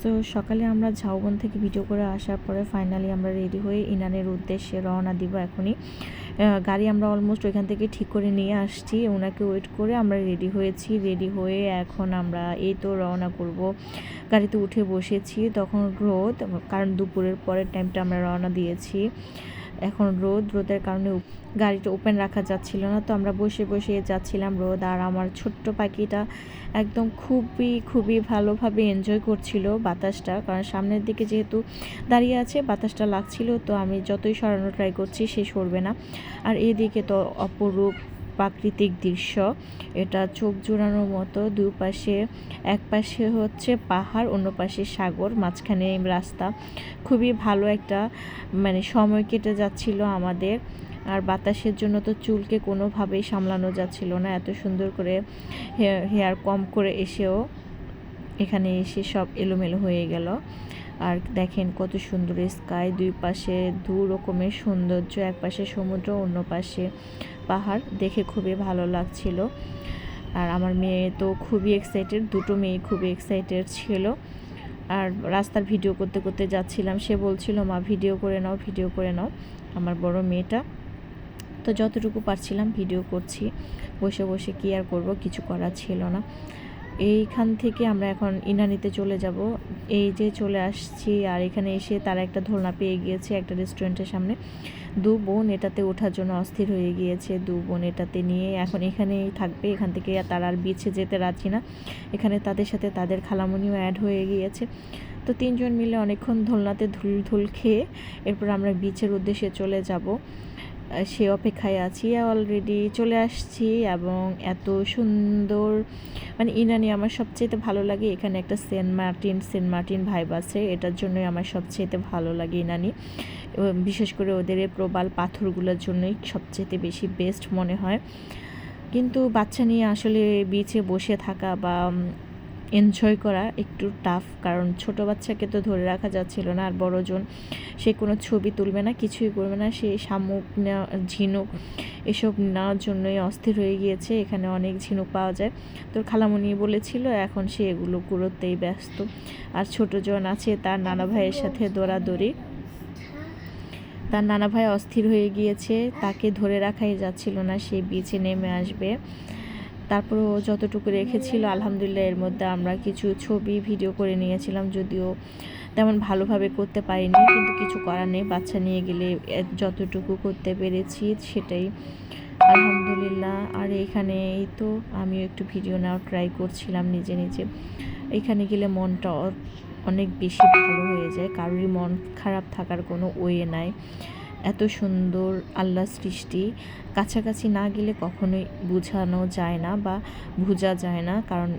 So সকালে আমরা ঝাউবন থেকে ভিডিও করে আসার পরে ফাইনালি আমরা রেডি হয়ে ইনানের উদ্দেশ্যে রওনা দিব এখনই। গাড়ি আমরা অলমোস্ট ওইখান থেকে ঠিক করে নিয়ে আসছি, ওনাকে ওয়েট করে আমরা রেডি হয়েছি। রেডি হয়ে এখন আমরা এই তো রওনা করব। গাড়িতে উঠে বসেছি, তখন রোদ, কারণ দুপুরের পরের টাইমটা আমরা রওনা দিয়েছি। এখন রোদের কারণে গাড়িটা ওপেন রাখা যাচ্ছিল না, তো আমরা বসে বসে যাচ্ছিলাম রোদ। আর আমার ছোট্ট পাখিটা একদম খুবই ভালোভাবে এনজয় করছিল বাতাসটা, কারণ সামনের দিকে যেহেতু দাঁড়িয়ে আছে বাতাসটা লাগছিল, তো আমি যতই সরানো ট্রাই করছি সে সরবে না। আর এদিকে তো অপরূপ প্রাকৃতিক দৃশ্য, এটা চোখ জোড়ানোর মতো। দুপাশে, এক পাশে হচ্ছে পাহাড়, অন্য পাশে সাগর, মাঝখানে রাস্তা। খুবই ভালো একটা সময় কেটে যাচ্ছিল আমাদের। আর বাতাসের জন্য তো চুলকে কোনোভাবেই সামলানো যাচ্ছিল না, এত সুন্দর করে হেয়ার কম করে এসেও এখানে এসে সব এলোমেলো হয়ে গেল। আর দেখেন কত সুন্দর স্কাই, দুই পাশে দু রকমের সৌন্দর্য, এক পাশে সমুদ্র, অন্য পাশে পাহাড়, দেখে খুবই ভালো লাগছিল। আর আমার মেয়ে তো খুবই এক্সাইটেড, দুটো মেয়ে খুবই এক্সাইটেড ছিল। আর রাস্তার ভিডিও করতে করতে যাচ্ছিলাম, সে বলছিল মা ভিডিও করে নাও, আমার বড় মেয়েটা। তো যতটুকু পারছিলাম ভিডিও করছি, বসে বসে কী আর করবো, কিছু করার ছিল না। এইখান থেকে আমরা এখন ইনানিতে চলে যাব। এই যে চলে আসছি, আর এখানে এসে তারা একটা দোলনা পেয়ে গিয়েছে একটা রেস্টুরেন্টের সামনে। দু বোন এটাতে ওঠার জন্য অস্থির হয়ে গিয়েছে, দু বোন এটাতে নিয়ে এখন এখানেই থাকবে। এখান থেকে তারা আর বিচে যেতে রাজি না। এখানে তাদের সাথে তাদের খালামণিও অ্যাড হয়ে গিয়েছে। তো তিনজন মিলে অনেকক্ষণ দোলনাতে ধুল খেয়ে এরপর আমরা বিচের উদ্দেশ্যে চলে যাব। সে অপেক্ষায় আছি, অলরেডি চলে আসছি। এবং এত সুন্দর, ইনানি আমার সবচেয়ে ভালো লাগে। এখানে একটা সেন্ট মার্টিন ভাইব আছে, এটার জন্যই আমার সবচেয়ে ভালো লাগে ইনানি। বিশেষ করে ওদের প্রবাল পাথরগুলোর জন্যই সবচেয়ে বেশি বেস্ট মনে হয়। কিন্তু বাচ্চা নিয়ে আসলে বিচে বসে থাকা বা এনজয় করা একটু টাফ, কারণ ছোট বাচ্চাকে তো ধরে রাখা যাচ্ছিল না। আর বড়জন, সে কোনো ছবি তুলবে না, কিছুই করবে না, সে শামুক ঝিনুক এসব নেওয়ার জন্যই অস্থির হয়ে গিয়েছে। এখানে অনেক ঝিনুক পাওয়া যায়, তোর খালামণি বলেছিল, এখন সে এগুলো কুড়োতেই ব্যস্ত। আর ছোটজন আছে তার নানা ভাইয়ের সাথে দৌড়াদৌড়ি, তার নানা ভাই অস্থির হয়ে গিয়েছে, তাকে ধরে রাখাই যাচ্ছিল না, সে বিচে নেমে আসবে। তারপরও যতটুকু রেখেছিল আলহামদুলিল্লাহ, এর মধ্যে আমরা কিছু ছবি ভিডিও করে নিয়েছিলাম, যদিও তেমন ভালোভাবে করতে পারিনি, কিন্তু কিছু করার নেই, বাচ্চা নিয়ে গেলে যতটুকু করতে পেরেছি সেটাই আলহামদুলিল্লাহ। আর এখানে এই তো আমিও একটু ভিডিও নেওয়ার ট্রাই করছিলাম নিজে। এখানে গেলে মনটা অনেক বেশি ভালো হয়ে যায়, কারোরই মন খারাপ থাকার কোনো ওয়ে নাই। এত সুন্দর আল্লাহ সৃষ্টি, কাছাকাছি না গেলে কখনোই বোঝানো যায় না বা বোঝা যায় না, কারণ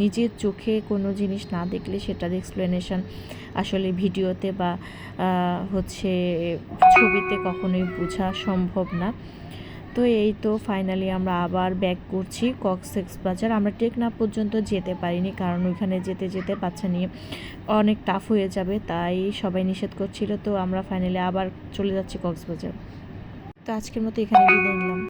নিজের চোখে কোনো জিনিস না দেখলে সেটার এক্সপ্লেনেশন আসলে ভিডিওতে বা ছবিতে কখনোই বোঝা সম্ভব না। তো এই তো ফাইনালি আমরা আবার ব্যাক করছি কক্সবাজার। আমরা টেকনাফ পর্যন্ত যেতে পারিনি, কারণ ওইখানে যেতে বাচ্চা নিয়ে অনেক টাফ হয়ে যাবে, তাই সবাই নিষেধ করছিল। তো আমরা ফাইনালি আবার চলে যাচ্ছি কক্সবাজার। তো আজকের মতো এখানে বিদায় নিলাম।